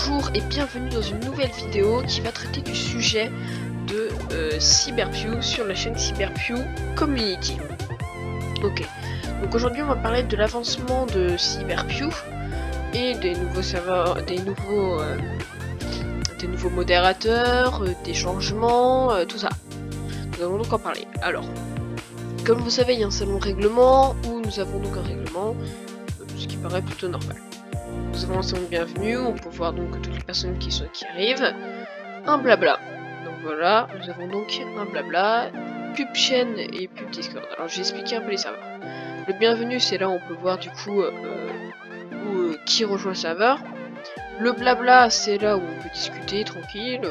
Bonjour et bienvenue dans une nouvelle vidéo qui va traiter du sujet de Cyberpew sur la chaîne Cyberpew Community. Ok, donc aujourd'hui on va parler de l'avancement de Cyberpew et des nouveaux serveurs, des nouveaux modérateurs, des changements, tout ça. Nous allons donc en parler. Alors, comme vous savez, il y a un salon règlement où nous avons donc un règlement, ce qui paraît plutôt normal. Nous avons un salon de bienvenue, on peut voir donc toutes les personnes qui arrivent. Un blabla. Donc voilà, nous avons donc un blabla, pub chaîne et pub Discord. Alors j'ai expliqué un peu les serveurs. Le bienvenue, c'est là où on peut voir du coup qui rejoint le serveur. Le blabla, c'est là où on peut discuter tranquille.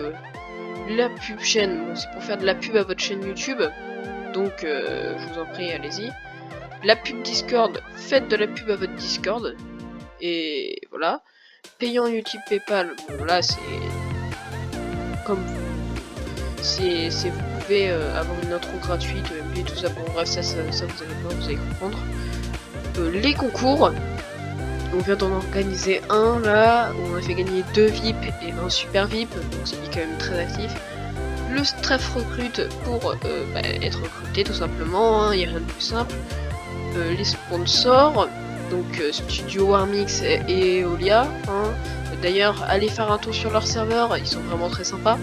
La pub chaîne, bon, c'est pour faire de la pub à votre chaîne YouTube. Donc je vous en prie, allez-y. La pub Discord, faites de la pub à votre Discord. Et voilà. Payant YouTube PayPal, bon là c'est comme vous pouvez avoir une intro gratuite, et tout ça, bon bref ça vous allez voir, vous allez comprendre. Les concours, on vient d'en organiser un là, où on a fait gagner 2 VIP et un super VIP, donc c'est quand même très actif. Le staff recrute pour être recruté tout simplement, il n'y a rien de plus simple. Les sponsors, donc Studio Warmix et Eolia. D'ailleurs, allez faire un tour sur leur serveur, ils sont vraiment très sympas.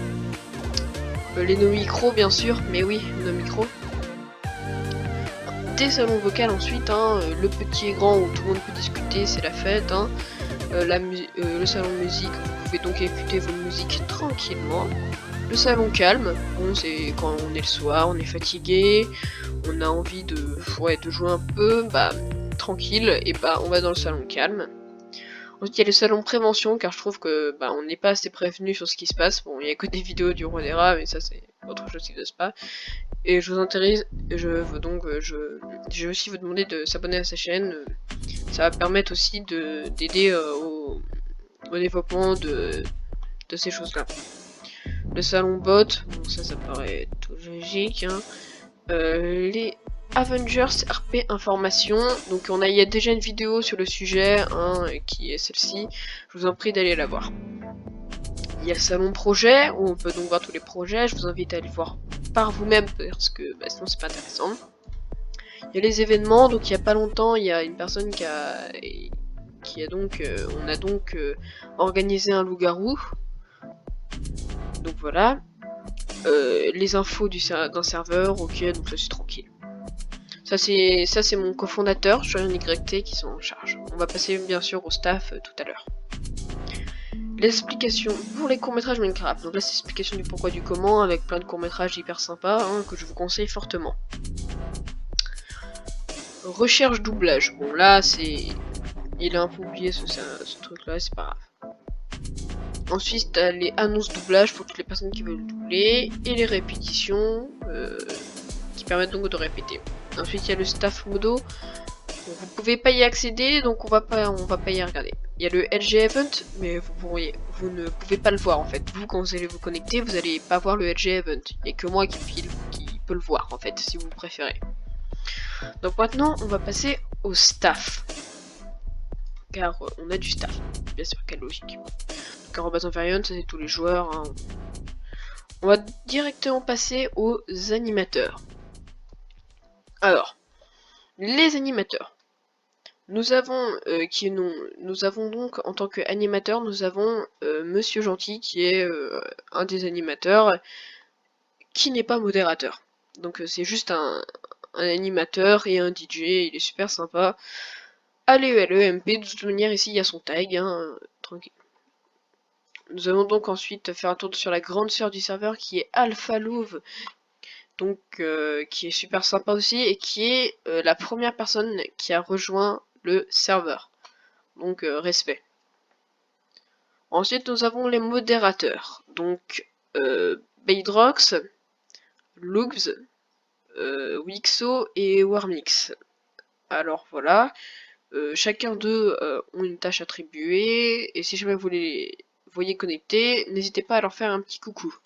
Les no micros bien sûr, mais oui, no micros. Des salons vocaux ensuite, le petit et grand où tout le monde peut discuter, c'est la fête. Le salon musique, vous pouvez donc écouter vos musiques tranquillement. Le salon calme, bon c'est quand on est le soir, on est fatigué, on a envie de jouer un peu, tranquille, et on va dans le salon calme. Ensuite il y a le salon prévention, car je trouve que on n'est pas assez prévenu sur ce qui se passe. Bon, il n'y a que des vidéos du roi des rats, mais ça c'est autre chose qui ne se passe. Et je vous intéresse, je vais aussi vous demander de s'abonner à sa chaîne. Ça va permettre aussi d'aider au développement de ces choses-là. Le salon bot, bon ça paraît tout logique. Les Avengers RP Information, donc il y a déjà une vidéo sur le sujet, qui est celle-ci. Je vous en prie d'aller la voir. Il y a le salon projet, où on peut donc voir tous les projets. Je vous invite à aller voir par vous-même, parce que sinon c'est pas intéressant. Il y a les événements, donc il y a pas longtemps, il y a une personne on a donc organisé un loup-garou. Donc voilà. Les infos d'un serveur, ok, donc ça c'est tranquille. Ça c'est mon cofondateur, YT, qui sont en charge. On va passer bien sûr au staff tout à l'heure. L'explication pour les courts-métrages Minecraft. Donc là c'est l'explication du pourquoi du comment, avec plein de courts-métrages hyper sympas, que je vous conseille fortement. Recherche doublage. Bon là c'est... Il a un peu oublié ce truc là, c'est pas grave. Ensuite t'as les annonces doublage pour toutes les personnes qui veulent doubler, et les répétitions qui permettent donc de répéter. Ensuite il y a le staff modo. Donc, vous pouvez pas y accéder, donc on va pas y regarder. Il y a le LG Event, mais vous ne pouvez pas le voir en fait. Vous, quand vous allez vous connecter, vous allez pas voir le LG Event. Il n'y a que moi qui peut le voir en fait, si vous préférez. Donc maintenant, on va passer au staff. Car on a du staff, bien sûr, quelle logique. Donc arrobas Variant, ça c'est tous les joueurs. On va directement passer aux animateurs. Alors, les animateurs. Nous avons donc en tant qu'animateur, nous avons Monsieur Gentil qui est un des animateurs qui n'est pas modérateur. Donc c'est juste un animateur et un DJ, il est super sympa. Allez, l'EMP, de toute manière ici il y a son tag, tranquille. Nous allons donc ensuite faire un tour sur la grande sœur du serveur qui est Alpha Love, donc qui est super sympa aussi et qui est la première personne qui a rejoint le serveur. Donc respect. Ensuite nous avons les modérateurs. Donc Baydrox, Lugs, Wixo et Warmix. Alors voilà. Chacun d'eux ont une tâche attribuée. Et si jamais vous les voyez connectés, n'hésitez pas à leur faire un petit coucou.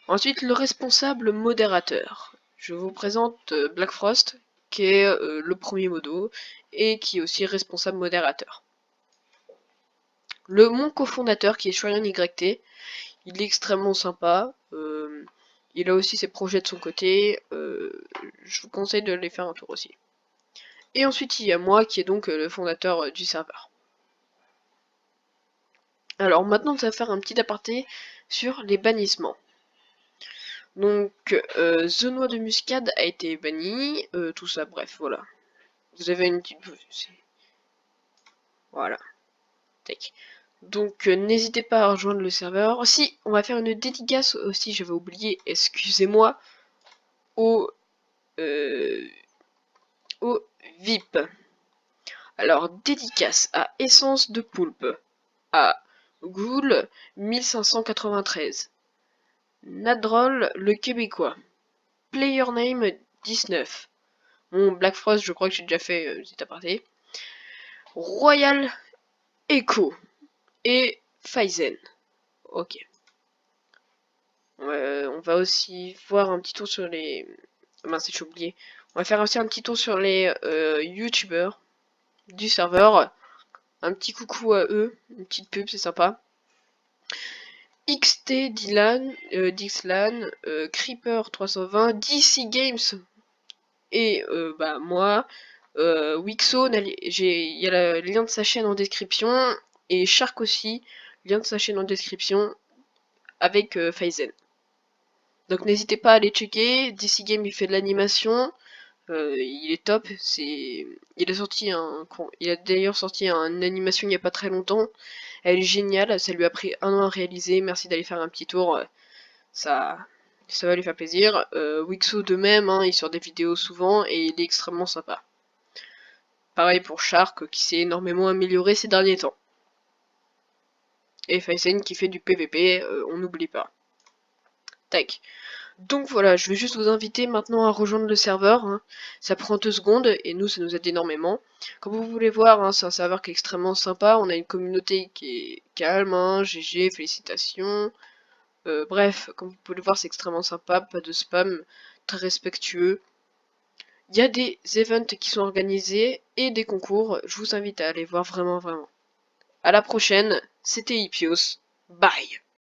Ensuite le responsable modérateur. Je vous présente Black Frost, qui est le premier modo, et qui est aussi responsable modérateur. Mon cofondateur qui est ShurianYT, il est extrêmement sympa. Il a aussi ses projets de son côté. Je vous conseille de les faire un tour aussi. Et ensuite il y a moi qui est donc le fondateur du serveur. Alors maintenant, ça va faire un petit aparté sur les bannissements. Donc, The Noix de Muscade a été banni, tout ça, bref, voilà. Vous avez une petite... Voilà. Tac. Donc, n'hésitez pas à rejoindre le serveur. Si, on va faire une dédicace aussi, j'avais oublié, excusez-moi, au, euh, au VIP. Alors, dédicace à Essence de Poulpe, à Ghoul 1593, Nadrol le Québécois, Playername 19. Mon Black Frost, je crois que j'ai déjà fait cet aparté. Royal Echo et Phaizen. Ok. On va aussi voir un petit tour sur les... Mince, j'ai oublié. On va faire aussi un petit tour sur les youtubeurs du serveur. Un petit coucou à eux, une petite pub, c'est sympa. XT Dylan, Dixlan, Creeper 320, DC Games et bah moi, Wixo, il y a le lien de sa chaîne en description, et Shark aussi, lien de sa chaîne en description, avec Phaizen. Donc n'hésitez pas à aller checker, DC Game il fait de l'animation, il est top, il a d'ailleurs sorti une animation il n'y a pas très longtemps, elle est géniale, ça lui a pris 1 an à réaliser, merci d'aller faire un petit tour, ça va lui faire plaisir. Wixo de même, hein, il sort des vidéos souvent et il est extrêmement sympa. Pareil pour Shark qui s'est énormément amélioré ces derniers temps. Et Phaizen qui fait du PVP, on n'oublie pas. Tac. Donc voilà, je vais juste vous inviter maintenant à rejoindre le serveur. Hein. Ça prend 2 secondes et nous, ça nous aide énormément. Comme vous voulez voir, hein, c'est un serveur qui est extrêmement sympa. On a une communauté qui est calme, hein, GG, félicitations. Bref, comme vous pouvez le voir, c'est extrêmement sympa, pas de spam, très respectueux. Il y a des events qui sont organisés et des concours. Je vous invite à aller voir vraiment, vraiment. À la prochaine, c'était Hippios. Bye!